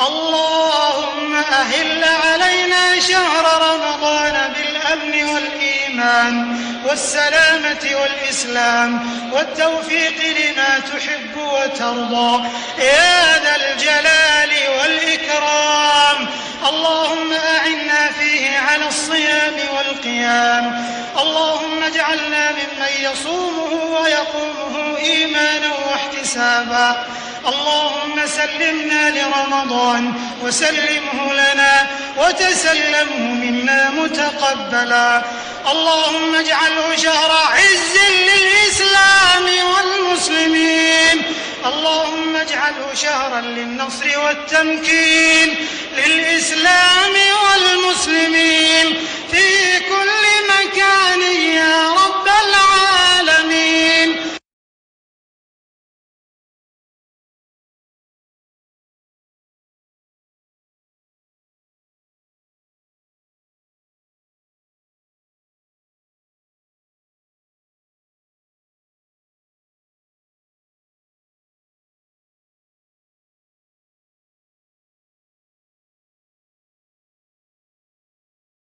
اللهم أهل علينا شهر رمضان بالأمن والإيمان والسلامة والإسلام والتوفيق لما تحب وترضى يا ذا الجلال والإكرام. اللهم أعنا فيه على الصيام والقيام. اللهم اجعلنا ممن يصومه ويقومه إيمانا واحتسابا. اللهم سلمنا لرمضان وسلمه لنا وتسلمه منا متقبلا. اللهم اجعله شهر عز للإسلام والمسلمين. اللهم اجعله شهرا للنصر والتمكين للإسلام والمسلمين في كل